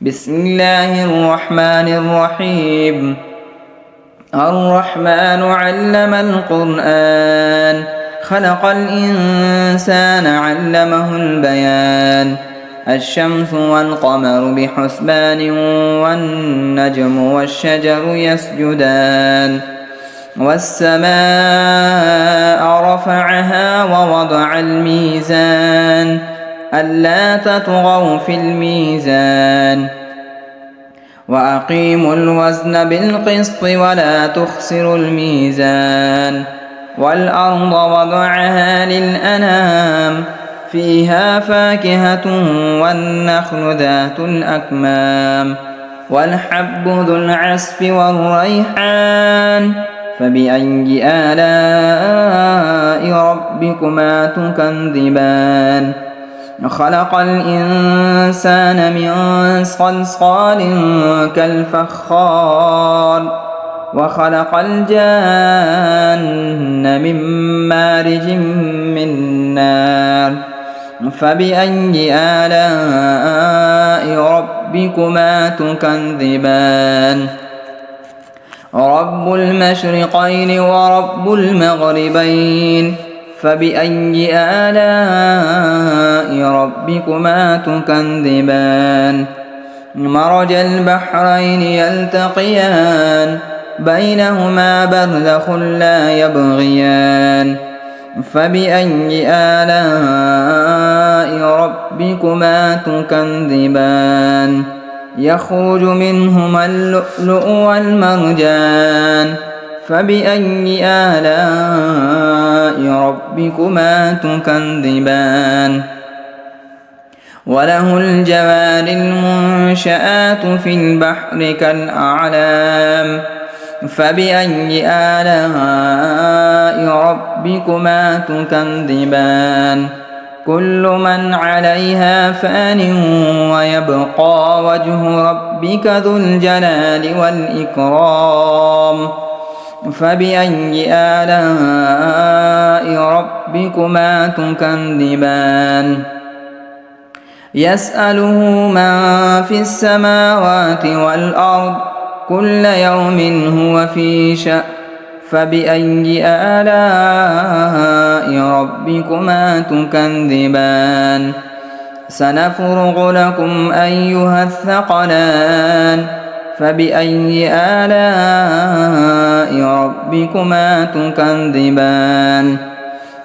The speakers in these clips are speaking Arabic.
بسم الله الرحمن الرحيم. الرحمن علم القرآن، خلق الإنسان علمه البيان. الشمس والقمر بحسبان، والنجم والشجر يسجدان. والسماء رفعها ووضع الميزان، ألا تطغوا في الميزان. وأقيموا الوزن بالقسط ولا تخسروا الميزان. والأرض وضعها للأنام، فيها فاكهة والنخل ذات الأكمام، والحب ذو العصف والريحان. فبأي آلاء ربكما تكذبان؟ خلق الإنسان من صلصال كالفخار، وخلق الجان من مارج من نار. فبأي آلاء ربكما تكذبان؟ رب المشرقين ورب المغربين، فبأي آلاء ربكما تكذبان؟ مرج البحرين يلتقيان، بينهما برزخ لا يبغيان. فبأي آلاء ربكما تكذبان؟ يخرج منهما اللؤلؤ والمرجان. فبأي آلاء ربكما تكذبان؟ وله الجوار المنشآت في البحر كالأعلام. فبأي آلاء ربكما تكذبان؟ كل من عليها فان، ويبقى وجه ربك ذو الجلال والإكرام. فبأي آلاء ربكما تكذبان؟ يسأله من في السماوات والأرض، كل يوم هو في شأن. فبأي آلاء ربكما تكذبان؟ سنفرغ لكم أيها الثقلان. فبأي آلاء ربكما تكذبان؟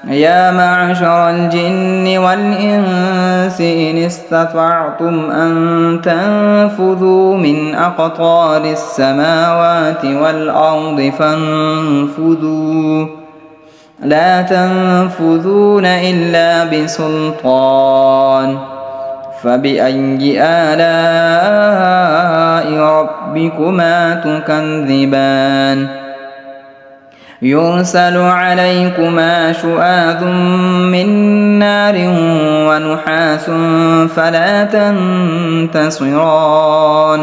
يا معشر الجن والإنس إن استطعتم أن تنفذوا من أقطار السماوات والأرض فانفذوا، لا تنفذون إلا بسلطان. فبأي آلاء ربكما تكذبان؟ يرسل عليكما شؤاذ من نار ونحاس فلا تنتصران.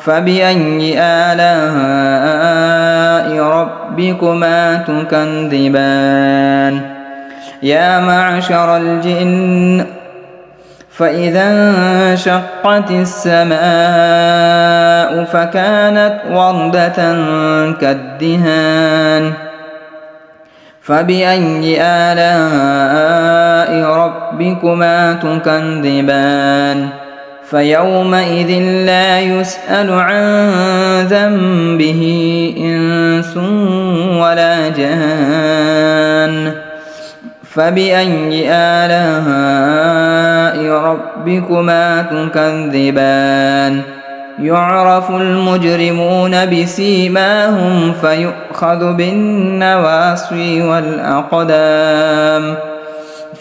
فبأي آلاء ربكما تكذبان؟ يا معشر الجن، فإذا انشقت السماء فكانت وردة كالدهان. فبأي آلاء ربكما تكذبان؟ فيومئذ لا يسأل عن ذنبه إنس ولا جان. فبأي آلاء ربكما تكذبان؟ يعرف المجرمون بسيماهم، فيؤخذ بالنواصي والأقدام.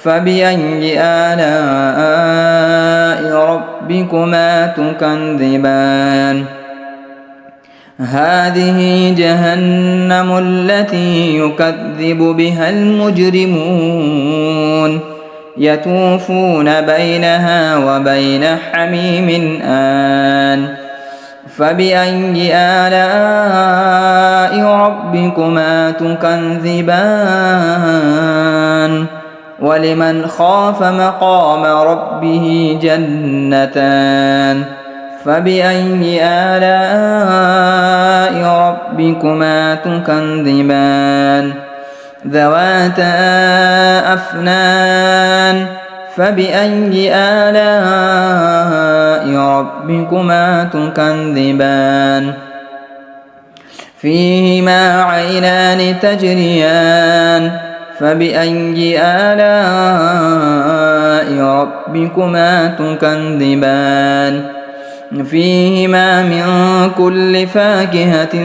فبأي آلاء ربكما تكذبان؟ هذه جهنم التي يكذب بها المجرمون، يطوفون بينها وبين حميم آن. فبأي آلاء ربكما تكذبان؟ ولمن خاف مقام ربه جنتان. فبأي آلاء ربكما تكذبان ذواتا أفنان فبأي آلاء ربكما تكذبان فيهما عينان تجريان فبأي آلاء ربكما تكذبان فيهما من كل فاكهة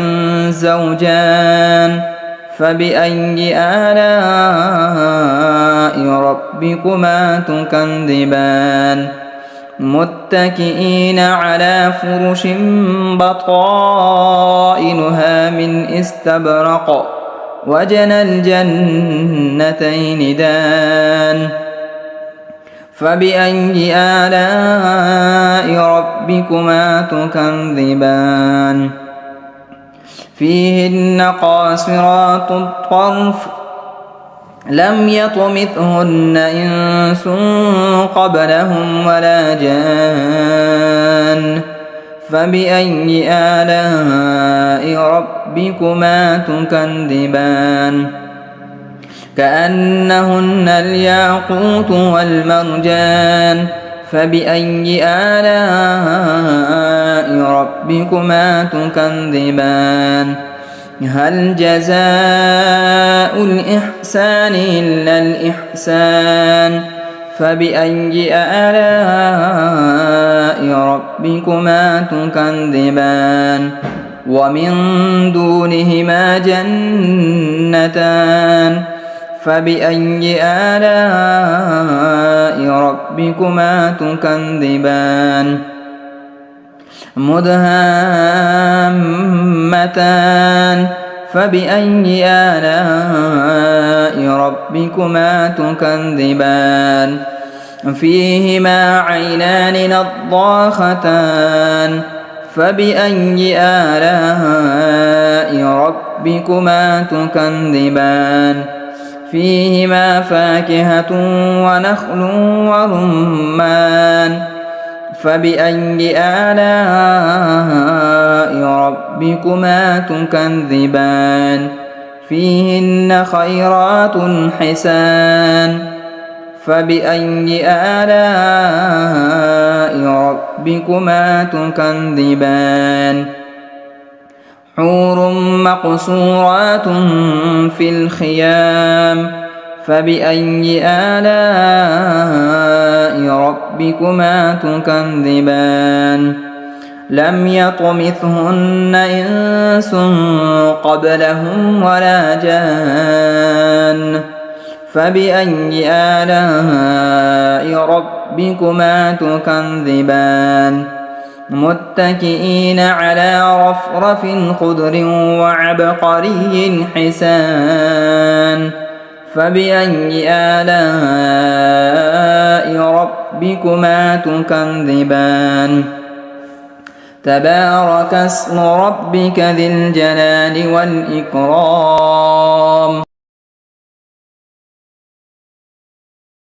زوجان فبأي آلاء ربكما تكذبان متكئين على فرش بطائنها من استبرق وجنى الجنتين دان فبأي آلاء ربكما تكذبان فيهن قاصرات الطرف لم يطمثهن إنس قبلهم ولا جان فبأي آلاء ربكما تكذبان كأنهن الياقوت والمرجان فبأي آلاء ربكما تكذبان هل جزاء الإحسان إلا الإحسان فبأي آلاء ربكما تكذبان ومن دونهما جنتان فبأي آلاء ربكما تكذبان مدهامتان فبأي آلاء ربكما تكذبان فيهما عينان نضاختان فبأي آلاء ربكما تكذبان فيهما فاكهة ونخل ورمان فبأي آلاء ربكما تكذبان فيهن خيرات حسان فبأي آلاء ربكما تكذبان حور مقصورات في الخيام فبأي آلاء ربكما تكذبان لم يطمثهن إنس قبلهم ولا جان فبأي آلاء ربكما تكذبان متكئين على رفرف خضر وعبقري حسان فبأي آلاء ربكما تكذبان تبارك اسم ربك ذي الجلال والإكرام